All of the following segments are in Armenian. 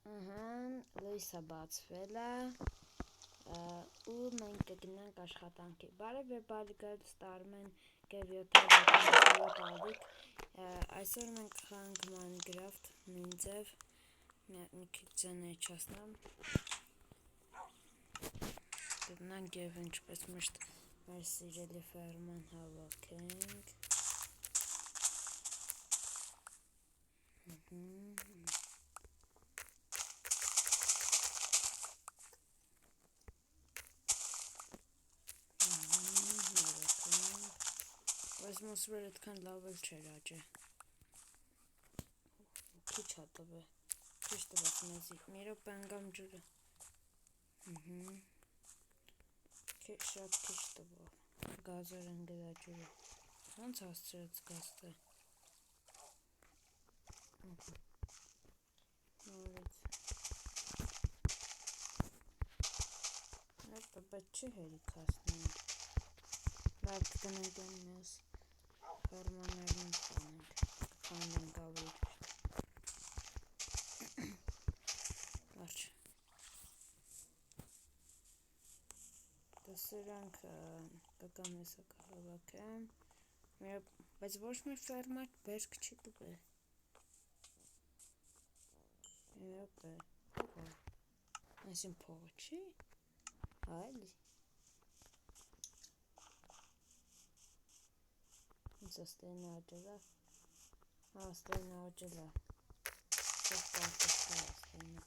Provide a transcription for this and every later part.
Լույսը բացվել է ու մենք կգնանք աշխատանքի։ Բարև եւ բարեկարգ ստարում են G7 ալիք։ Այսօր մենք խանք Minecraft նույն ձև մի քիչ զենեչացնեմ։ Գնանք եւ ինչպես միշտ մեր սիրելի ֆերման հավաքենք։ Բայց մոսվեր այդքան լավ էլ չէր աճե։ Քիչ հատով է։ Քիչ տված մեզի։ Մի րոպե անգամ ջուրը։ Շատ քիչ տվավ։ Գազեր են գրա ջուրը։ Ոնց հասցրեց գազը։ Նորից։ Այդ պետք չի հերիք հասնում։ Բայց կգնանք այն մեզ ֆերմաներին տանենք, կփանենք ավելի ճիշտ։ Վերջ։ Դասրանք կգամ եսա կհավաքեմ, բայց ոչ մի ֆերմա բերք չի տվել։ Եպե, փողը, այսին փողը չի, այլի։ Ստեյնը աճել է, ստեյնը աճել է, çox պարտիստա է ստեյնը։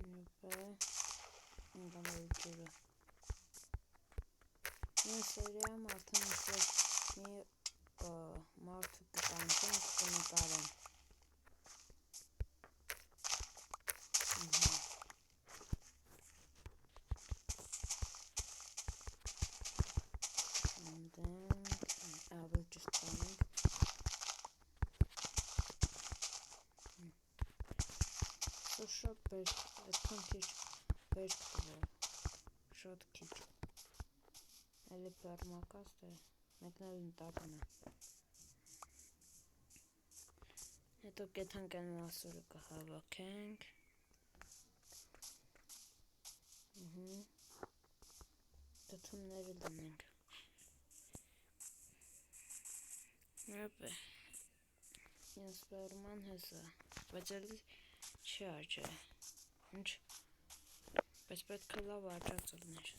Եպե, ինգամ էլ ջուրը։ Մի սերիայում արդեն իսպես մի մարդու կտանցեն կնկարեն։ Ավելի ճիշտ տանենք։ Շատ բերք, այդքան քիչ բերք տվող, շատ քիչ։ Էլի պերմակաստ է, մեկն էլ ընտակն է։ Հետո կեթանք են մասուրը կհավաքենք։ Դթումները դնենք։ Եպե, ես պերման հեսա, բայց էլի չի աճե, ինչ, բայց պետք է լավ աճած ելներ։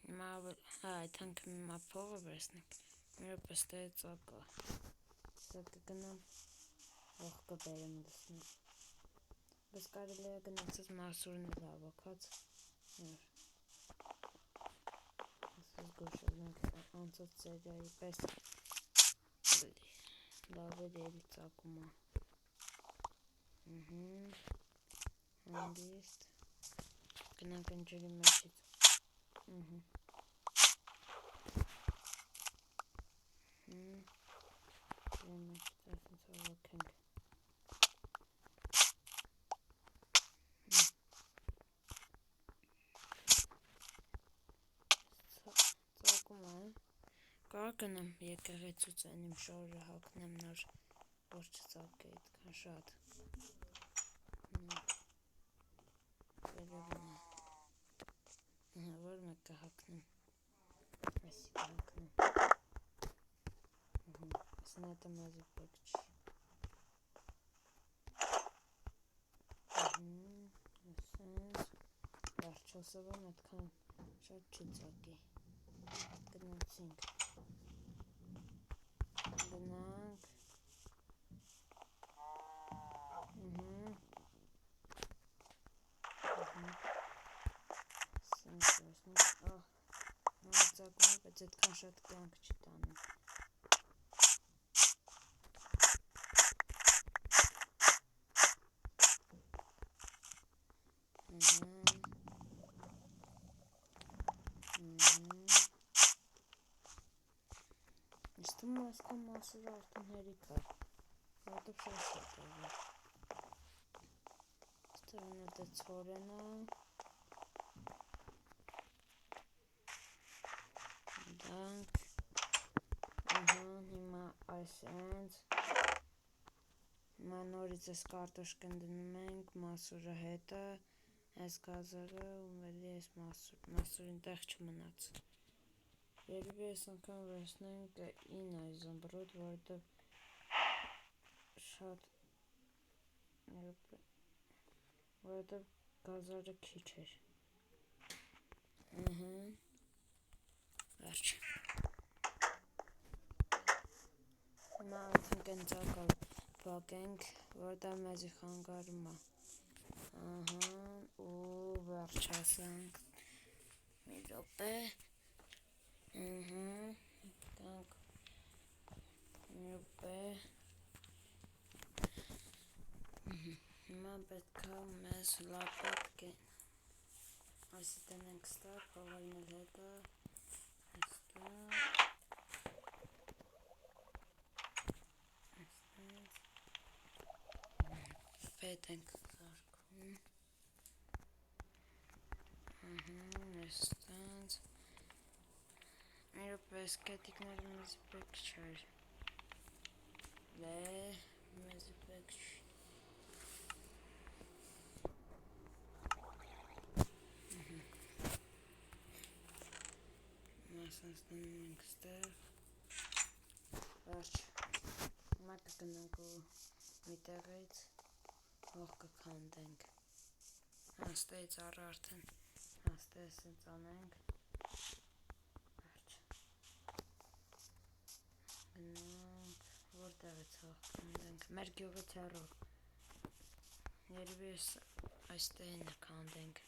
Հիմա այդանք հիմա փողը վերցնենք, մի րոպե ստեյը ծակա, սա կգնամ, ող կբերեմ լսնեմ, բայց կարելի է գնացած մասուրն էլ հավաքած, գոշելնենք անցած սերիայի պես լավ էր էլի ծակումը։ Հանգիստ գնանք են ջրի մեջից։ Ջրի մեջից այսինց հավաքենք։ Կարող գնամ եկեղեցուց այն իմ շորը հագնեմ նոր, որ չծակե այդքան շատ։ Որ մեկը հագնեմ, այսի կհագնեմ։ Այսին հետը մեզի պետք չի։ Այսինց, վերջոսովն այդքան շատ չի ծակի։ Գնացինք։ Գնանք։ Ծակում, բայց այդքան շատ կյանք չի տանում։ Ես թվում ասկան մասուրը արդեն հերիք է, որտև շատ է։ Ստերն է դե ծորենը, տանք, հիմա այս ենց, հիմա նորից այս կարտոշկեն դնում ենք, մասուրը հետը, այս գազարը ու մելի այս մասուրին տեղ չմնաց։ Երևի այս անգամ վերցնենք 9 զմբրոտ, որովհետև շատ որովհետև գազարը քիչ էր։ Վերջ։ Հիմա անդնկեն ծակալ բակենք, որտեղ մեզի խանգարում է։ Ու վերջ ասենք։ Մի րոպե։ Տանք մի րոպե։ Հիմա պետքա մեզ լապատկեն։ Այսի տնենք ստար, փողային էլ հետը, պետ ենք զարկում, եստանց, մի րոպե ես կետիկները մեզ պետք չար, մեզ պետք չի, մասնց դնում ենք ստեղ, վերջ, հիմա կգնանք ու մի տեղից հող կքանդենք, հաստեից առ արդեն, հաստեից ինձ անենք, վերջ, գնանք, որտեղից հող կքանդենք, մեր գյուղից հեռու, երևի այս տեղին կքանդենք,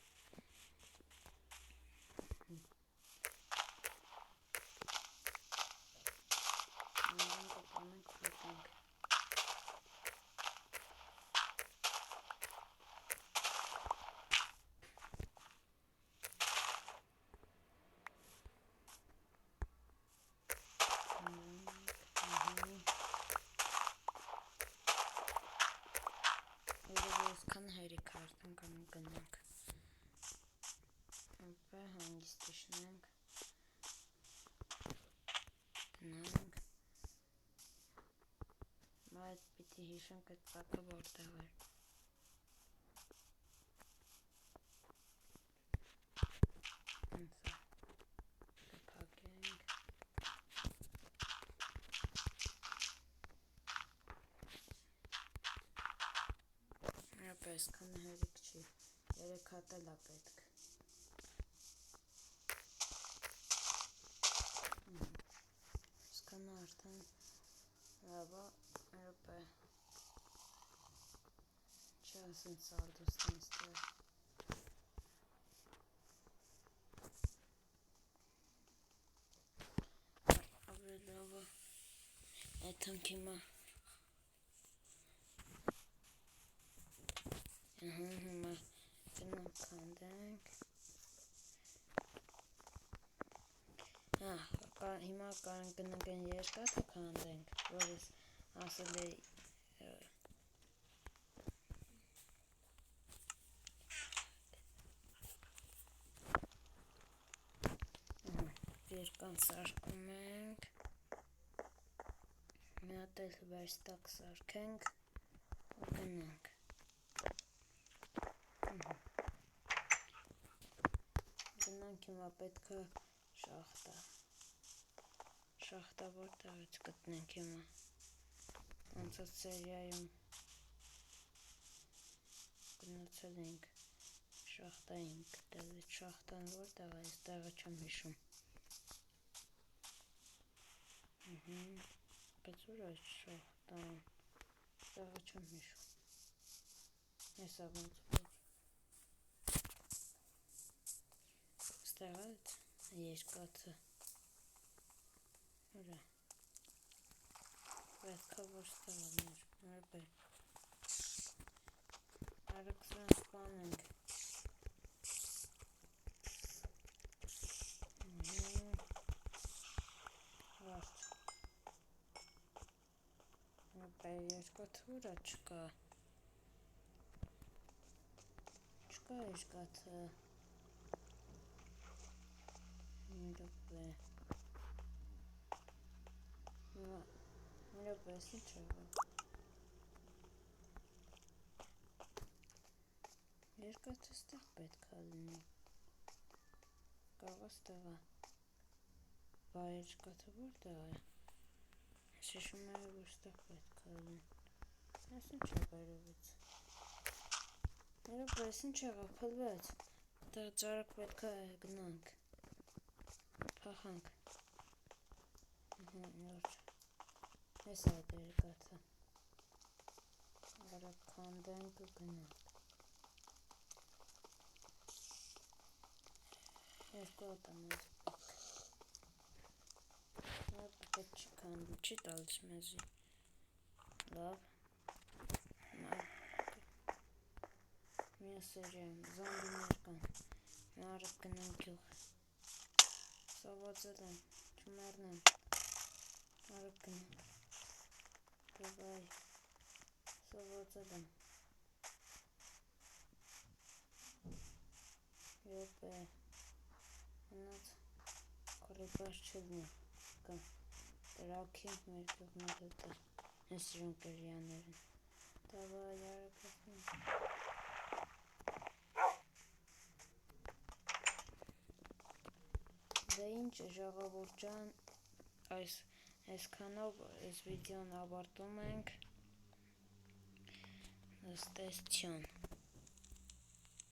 Այսքան հերիք արդեն գնանք, հանգիստ իշնենք, գնանք, այդ պիտի հիշենք այդ ծակը որտեղ էր, կպակենք, այսքան հերիք չի, 3 հատ էլ է պետք, այսքան արդեն լավա, մի րոպե, չի ասեն սարդուստին ստեղ, ավելի լավա, այդ հնք հիմա, հիմա գնանք քանդենք, հիմա կարանք գնանք են երկաթը քանդենք, որ ես ասել էի, երկան սարկում ենք, մի հատ էլ վերստակ սարքենք ու գնանք, գնանք հիմա պետքա շախտա որտեղից գտնենք հիմա, անցած սերիայում գնացել ենք, շախտա ենք գտել, այդ շախտան որտեղ է, այս տեղը չեմ հիշում, բայց ուր այս շախտան, տեղը չեմ հիշում, եսա ոնց որ, ստեղ այդ երկաթը, ուրա, պետքա որ ստեղ աններ, մերբե, արեք սրանք պանենք, վարդ, մերբե երկաթը ուրա չկա, երկաթը, մի րոպե, Միրոպես ինչ եղավ։ Երկաթը ստեղ պետք է լինի։ Կարող ստեղ է։ Բա երկաթը որտեղ է։ Շշում է, որ ստեղ պետք է լինի։ Այս ինչ է վերևից։ Միրոպես ինչ եղավ, փլվեց։ Դեռ ճարակ պետք է գնանք։ Փախանք։ Լուրջ։ Ես է երկաթը։ Արագ քանդենք ու գնանք։ Երկու հատ է մեզ պետք։ Լավ, պետք չի քանդի, չի տալիս մեզի։ Լավ։ Μια սերիայում զոմբիներ կան։ Մի արագ գնանք գյուղ։ Սովածել եմ, չմեռնեմ։ Արագ գնանք։ Դավայ, սովածել եմ։ Յոպե, հնաց կորիբար չլնի, կա, տրաքի մեր գյուղներ հետ է, ես սիրում կրյաներն, դավայ արագ հասնեմ։ Դե ինչ ժաղավոր ջան, այսքանով այս վիդեոն ավարտում ենք, ըստ տեսության։